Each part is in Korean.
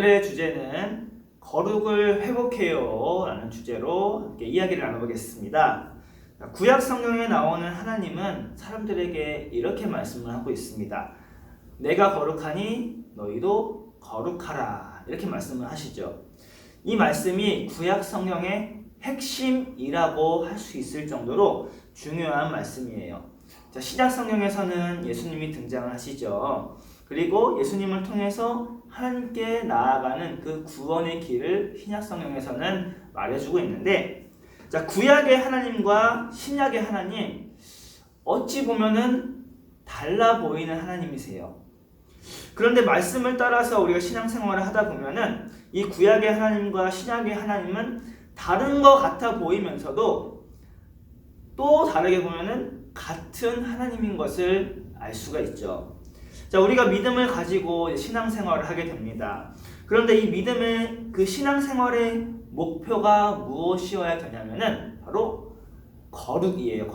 오늘의 주제는 거룩을 회복해요 라는 주제로 함께 이야기를 나눠보겠습니다. 구약 성경에 나오는 하나님은 사람들에게 이렇게 말씀을 하고 있습니다. 내가 거룩하니 너희도 거룩하라, 이렇게 말씀을 하시죠. 이 말씀이 구약 성경의 핵심이라고 할 수 있을 정도로 중요한 말씀이에요. 신약 성경에서는 예수님이 등장을 하시죠. 그리고 예수님을 통해서 하나님께 나아가는 그 구원의 길을 신약 성경에서는 말해주고 있는데, 구약의 하나님과 신약의 하나님, 어찌 보면은 달라 보이는 하나님이세요. 그런데 말씀을 따라서 우리가 신앙생활을 하다 보면은 이 구약의 하나님과 신약의 하나님은 다른 것 같아 보이면서도 또 다르게 보면은 같은 하나님인 것을 알 수가 있죠. 우리가 믿음을 가지고 신앙생활을 하게 됩니다. 그런데 이 믿음의 그 신앙생활의 목표가 무엇이어야 되냐면은 바로 거룩이에요.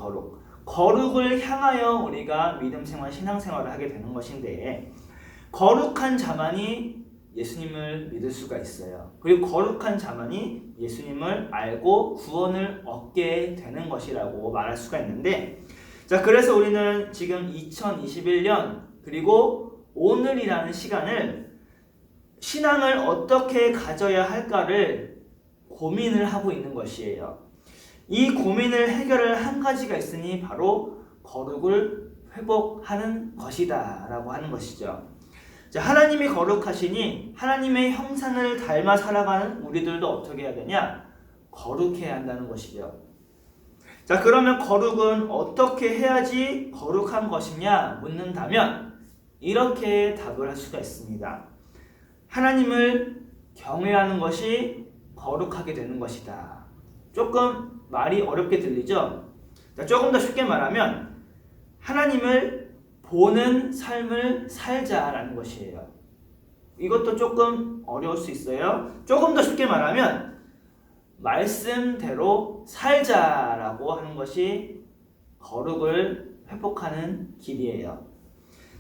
거룩을 향하여 우리가 믿음생활, 신앙생활을 하게 되는 것인데, 거룩한 자만이 예수님을 믿을 수가 있어요. 그리고 거룩한 자만이 예수님을 알고 구원을 얻게 되는 것이라고 말할 수가 있는데, 그래서 우리는 지금 2021년 그리고 오늘이라는 시간을 신앙을 어떻게 가져야 할까를 고민을 하고 있는 것이에요. 이 고민을 해결할 한 가지가 있으니 바로 거룩을 회복하는 것이다 라고 하는 것이죠. 하나님이 거룩하시니 하나님의 형상을 닮아 살아가는 우리들도 어떻게 해야 되냐? 거룩해야 한다는 것이죠. 그러면 거룩은 어떻게 해야지 거룩한 것이냐 묻는다면 이렇게 답을 할 수가 있습니다. 하나님을 경외하는 것이 거룩하게 되는 것이다. 조금 말이 어렵게 들리죠? 조금 더 쉽게 말하면 하나님을 보는 삶을 살자라는 것이에요. 이것도 조금 어려울 수 있어요. 조금 더 쉽게 말하면 말씀대로 살자라고 하는 것이 거룩을 회복하는 길이에요.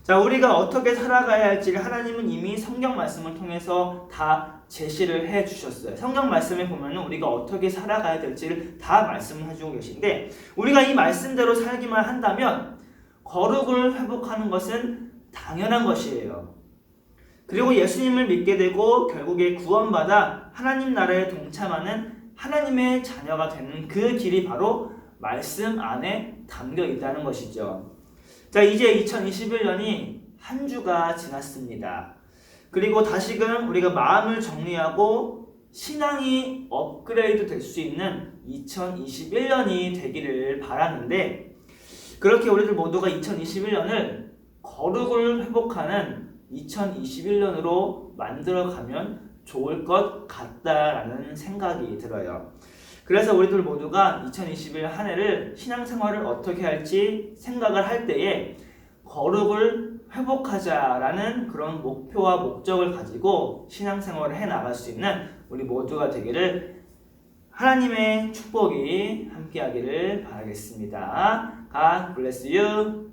우리가 어떻게 살아가야 할지를 하나님은 이미 성경 말씀을 통해서 다 제시를 해 주셨어요. 성경 말씀에 보면 우리가 어떻게 살아가야 될지를 다 말씀을 해주고 계신데, 우리가 이 말씀대로 살기만 한다면 거룩을 회복하는 것은 당연한 것이에요. 그리고 예수님을 믿게 되고 결국에 구원받아 하나님 나라에 동참하는 하나님의 자녀가 되는 그 길이 바로 말씀 안에 담겨 있다는 것이죠. 이제 2021년이 한 주가 지났습니다. 그리고 다시금 우리가 마음을 정리하고 신앙이 업그레이드 될 수 있는 2021년이 되기를 바라는데, 그렇게 우리들 모두가 2021년을 거룩을 회복하는 2021년으로 만들어가면 좋을 것 같다라는 생각이 들어요. 그래서 우리들 모두가 2021 한 해를 신앙생활을 어떻게 할지 생각을 할 때에 거룩을 회복하자라는 그런 목표와 목적을 가지고 신앙생활을 해나갈 수 있는 우리 모두가 되기를, 하나님의 축복이 함께하기를 바라겠습니다. God bless you.